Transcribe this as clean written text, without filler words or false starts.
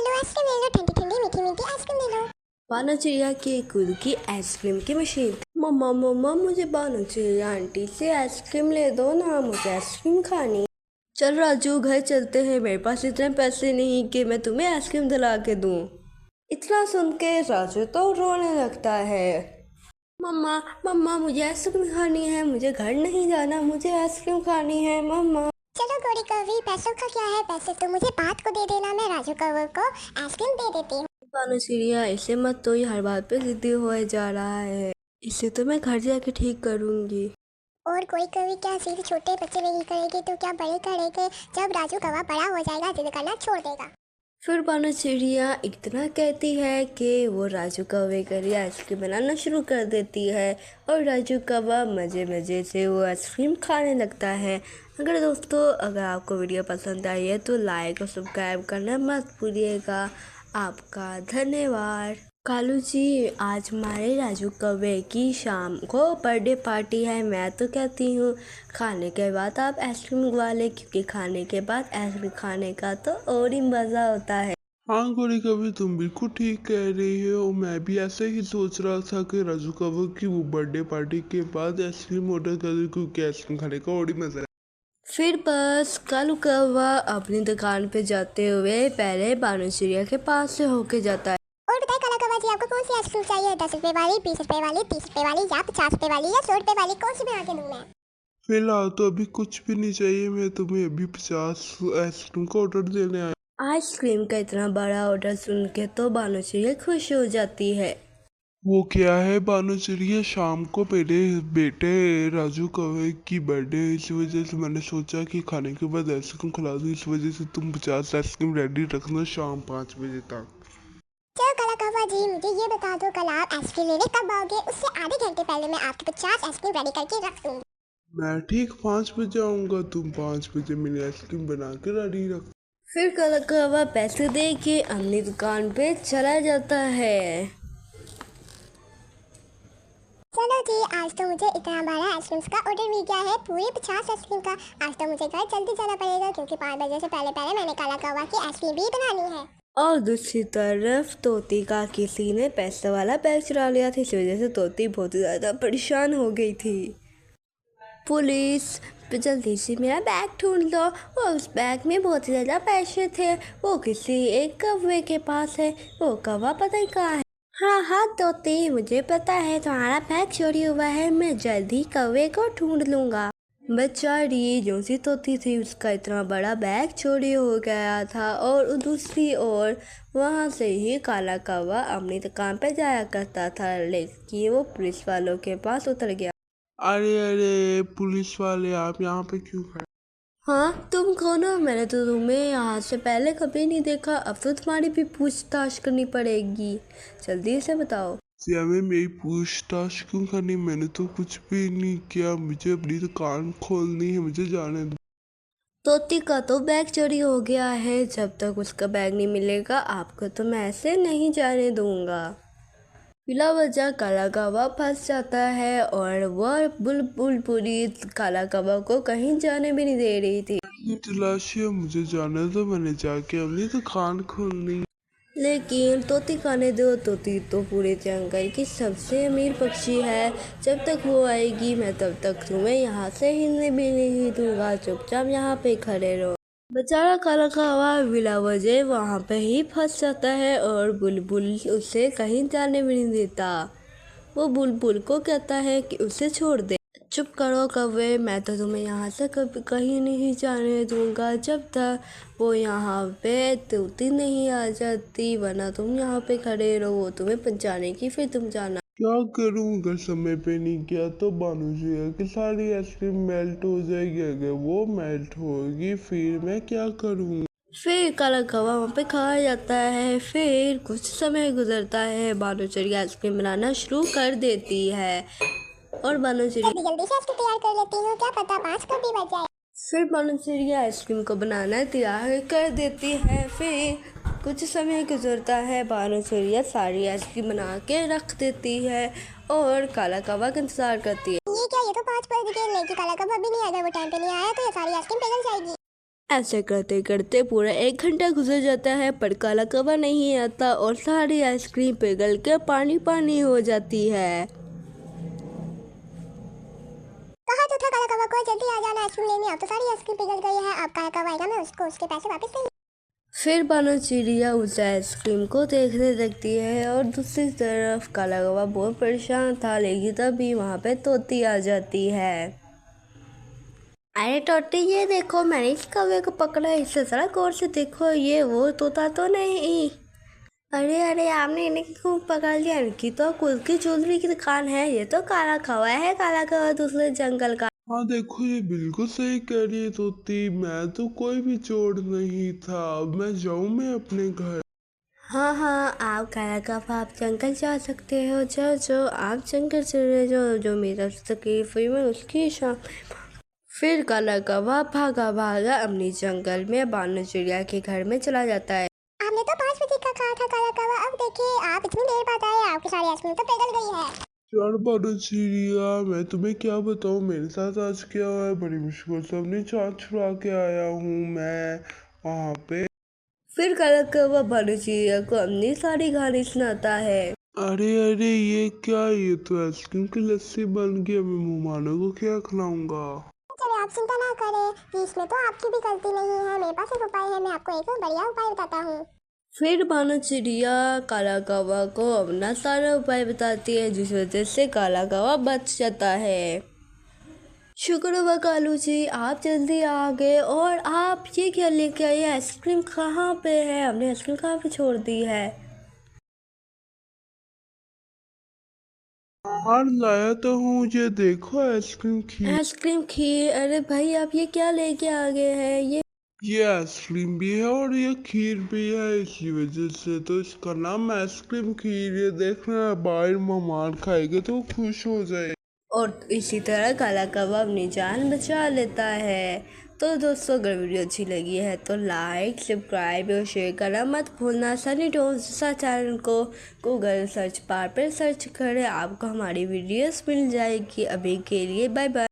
लो ice cream ले लो, ठंडी ठंडी मीठी मीठी आइसक्रीम ले लो। बानो चिड़िया की खुद की आइसक्रीम की मशीन थी। मम्मा मम्मा मुझे बानो चिड़िया आंटी से आइसक्रीम ले दो ना, मुझे आइसक्रीम खानी। चल राजू घर चलते हैं, मेरे पास इतने पैसे नहीं कि मैं तुम्हें आइसक्रीम दिला के दूँ। इतना सुन के राजू तो रोने लगता है। मम्मा मम्मा मुझे आइसक्रीम खानी है, मुझे घर नहीं जाना, मुझे आइसक्रीम खानी है मम्मा। चलो गोरी कौवी, पैसों का क्या है, पैसे तो मुझे बात को दे देना, मैं राजू कौवे को आइसक्रीम दे देती हूँ। बानो चिड़िया ऐसे मत, तो ये हर बात पे जिद्दी हो जा रहा है, इसे तो मैं घर जाके ठीक करूँगी। और कोई कवि क्या सिर्फ छोटे बच्चे नहीं करेगी तो क्या बड़े करेंगे, जब राजू कौवा बड़ा हो जाएगा जिद करना छोड़ देगा। फिर बानो चिड़िया इतना कहती है कि वो राजू कौवे के लिए आइसक्रीम बनाना शुरू कर देती है और राजू कौवा मज़े मज़े से वो आइसक्रीम खाने लगता है। अगर दोस्तों अगर आपको वीडियो पसंद आई है तो लाइक और सब्सक्राइब करना मत भूलिएगा। आपका धन्यवाद। कालू जी आज हमारे राजू कौवे की शाम को बर्थडे पार्टी है, मैं तो कहती हूँ खाने के बाद आप आइसक्रीम मंगवा लें, क्योंकि खाने के बाद आइसक्रीम खाने का तो और ही मज़ा होता है। हाँ गोरी कभी तुम बिल्कुल ठीक कह रही हो, मैं भी ऐसे ही सोच रहा था कि राजू कौवे की वो बर्थडे पार्टी के बाद आइसक्रीम ऑर्डर कर, क्योंकि आइसक्रीम खाने का और ही मजा है। फिर बस कालू कौवा अपनी दुकान पे जाते हुए पहले बानो चिड़िया के पास से होके जाता है। और बताए काला कौवा जी, आपको कौन सी आइसक्रीम चाहिए, 10 रुपए वाली, 20 रुपए वाली, 30 रुपए वाली या 50 रुपए वाली या 100 रुपए वाली, कौन सी बना के दूं मैं? फिलहाल तो अभी कुछ भी नहीं चाहिए, मैं तुम्हें अभी 50 आइसक्रीम का ऑर्डर देने आया। आइसक्रीम का इतना बड़ा ऑर्डर सुन के तो बानो चिड़िया खुश हो जाती है। वो क्या है बानो चिड़िया, शाम को मेरे बेटे राजू कौवे की बर्थडे है, इस वजह से मैंने सोचा कि खाने के बाद आइसक्रीम खिला दूँ, इस वजह से तुम 50 आइसक्रीम रेडी रखना शाम 5 बजे तक। चलो काला कौवा जी, मुझे ये बता दो कल आप आइसक्रीम लेने कब आओगे, उससे आधे घंटे पहले मैं आपके 50 आइसक्रीम रेडी करके रख दूंगी। मैं ठीक 5 बजे आऊँगा, तुम 5 बजे मेरी आइसक्रीम बना के रेडी रख। फिर काला कौवा पैसे दे के अपनी दुकान पे चला जाता है। चलो जी, आज तो मुझे इतना बड़ा आइसक्रीम का ऑर्डर मिल गया है, पूरे 50 आइसक्रीम का। आज तो मुझे घर जल्दी जाना पड़ेगा, क्योंकि 5 बजे से पहले पहले मैंने काला कौवा की आइसक्रीम भी बनानी है। और दूसरी तरफ तोती का किसी ने पैसे वाला बैग चुरा लिया था, इस वजह से तोती बहुत ही ज़्यादा परेशान हो गई थी। पुलिस जल्दी से मेरा बैग ढूंढ लो, और उस बैग में बहुत ही ज़्यादा पैसे थे, वो किसी एक कौवे के पास है, वो कौवा पता ही कहाँ है। हाँ हाँ तोती, मुझे पता है तुम्हारा बैग चोरी हुआ है, मैं जल्दी कौवे को ढूंढ लूँगा। बेचारी जो सी तोती थी उसका इतना बड़ा बैग चोरी हो गया था, और दूसरी ओर वहाँ से ही काला कौवा अपनी दुकान पे जाया करता था, लेकिन वो पुलिस वालों के पास उतर गया। अरे अरे पुलिस वाले, आप यहाँ पे क्यों खड़े? हाँ तुम कौन हो? मैंने तो तुम्हें यहाँ से पहले कभी नहीं देखा, अब तो तुम्हारी भी पूछताछ करनी पड़ेगी, जल्दी से बताओ। हमें मेरी पूछताछ क्यों करनी, मैंने तो कुछ भी नहीं किया, मुझे अपनी दुकान खोलनी है, मुझे जाने दो। तोती का तो बैग चोरी हो गया है, जब तक उसका बैग नहीं मिलेगा आपको तो मैं ऐसे नहीं जाने दूंगा। बिला वजह काला कौवा फंस जाता है, और वह बुलबुल पूरी काला कौवा को कहीं जाने भी नहीं दे रही थी। ये तलाशी है, मुझे जाने दो, मैंने जाके अपनी दुकान खोलनी। लेकिन तोती खाने दो, तोती तो पूरे जंगल की सबसे अमीर पक्षी है, जब तक वो आएगी मैं तब तक तुम्हें यहाँ से हिलने भी नहीं दूंगा, चुपचाप यहाँ पे खड़े रहो। बेचारा काला कौवा बिला वजह वहाँ पे ही फंस जाता है, और बुलबुल उसे कहीं जाने भी नहीं देता। वो बुलबुल को कहता है कि उसे छोड़ दे। चुप करो कौवे, मैं तो तुम्हें यहाँ से कभी कहीं नहीं जाने दूंगा, जब तक वो यहाँ पे तोती नहीं आ जाती, वरना तुम यहाँ पे खड़े रहो, तुम्हें पहुँचाने की फिर तुम जाना। क्या करूं, अगर समय पे नहीं किया तो बानू जी की सारी आइसक्रीम मेल्ट हो जाएगी, अगर वो मेल्ट होगी फिर मैं क्या करूं। फिर काला कौवा वहाँ पे खा जाता है। फिर कुछ समय गुजरता है, बानो चिड़िया आइसक्रीम बनाना शुरू कर देती है, और बानो चिड़िया जल्दी से आइसक्रीम तैयार कर लेती हूँ, क्या पता 5 कब भी बज जाए। फिर बानो चिड़िया आइसक्रीम को बनाना तैयार कर देती है। फिर कुछ समय गुजरता है, बानो चिड़िया सारी आइसक्रीम बना के रख देती है, और काला कौवा का इंतजार करती है। ये क्या, ये तो 5 बज गए, लेकिन काला कौवा भी नहीं आएगा, वो टाइम पे नहीं आया तो ये सारी आइसक्रीम पिघल जाएगी। ऐसे करते करते पूरा 1 घंटा गुजर जाता है पर काला कौवा नहीं आता और सारी आइसक्रीम पिघल के पानी पानी हो जाती है। कहा तो था काला कौवा को जल्दी आ जाना आइसक्रीम लेने, अब तो सारी आइसक्रीम पिघल गई है। अब काला कौवा आएगा, मैं उसको उसके पैसे वापस देंगे। फिर बानो चिड़िया उस आइसक्रीम को देखने लगती है और दूसरी तरफ काला कौवा बहुत परेशान था, लेकिन तभी वहाँ पे तोती आ जाती है। अरे तोती, ये देखो मैंने इस कौवे को पकड़ा है, इससे जरा गौर से देखो, ये वो तोता तो नहीं। अरे अरे, आपने इन्हें क्यों पकड़ लिया? इनकी तो खुद की ज्वेलरी की दुकान है, ये तो काला कौवा है, काला कौवा दूसरे जंगल का। हाँ देखो, ये बिल्कुल सही कह रही है तोती, मैं तो कोई भी चोर नहीं था। अब मैं जाऊँ मैं अपने घर। हाँ हाँ, आप काला कौवा आप जंगल जा सकते हो, जाओ जो आप जंगल चले जाओ, जो मेरा तकलीफ हुई मैं उसकी शाम। फिर काला कौवा भागा भागा अपनी जंगल में बानो चिड़िया के घर में चला जाता है। आपने तो 5 बजे का कहा था काला कौवा, अब देखिए आप इतनी देर बाद आए, आपकी सारी आइसक्रीम तो पिघल गई है। यार बानो चिड़िया, मैं तुम्हें क्या बताऊँ मेरे साथ आज क्या हुआ है। बड़ी मुश्किल से अपनी जान छुड़ा के आया हूँ मैं वहाँ पे। फिर काला कौवा बानो चिड़िया को अपनी सारी कहानी सुनाता है। अरे अरे, ये क्या, ये तो आइसक्रीम की लस्सी बन गई। मैं मेहमानों को क्या खिलाऊंगा। चलिए आप चिंता ना करें, कि इसमें तो आपकी भी गलती नहीं है। मेरे पास एक उपाय है, मैं आपको एक बढ़िया उपाय बताता हूँ। फिर बानो चिड़िया काला कौवा को अपना सारा उपाय बताती है, जिस वजह से काला कौवा बच जाता है। शुक्र हुआ कालू जी, आप जल्दी आ गए। और आप ये क्या लेके आए? आइसक्रीम कहाँ पे है? हमने आइसक्रीम कहाँ पे छोड़ दी है? हाँ लाया तो हूँ, ये देखो आइसक्रीम खीर। आइसक्रीम खीर? अरे भाई, आप ये क्या लेके आ गए हैं? ये आइसक्रीम भी है और ये खीर भी है, इसी वजह से तो इसका नाम आइसक्रीम खीर। ये देखना, बाहर मेहमान खाएंगे तो खुश हो जाए। और इसी तरह काला कौवा अपनी जान बचा लेता है। तो दोस्तों, अगर वीडियो अच्छी लगी है तो लाइक, सब्सक्राइब और शेयर करना मत भूलना। सनी टोन्स चैनल को गूगल सर्च बार पर सर्च करें, आपको हमारी वीडियोस मिल जाएगी। अभी के लिए बाय बाय।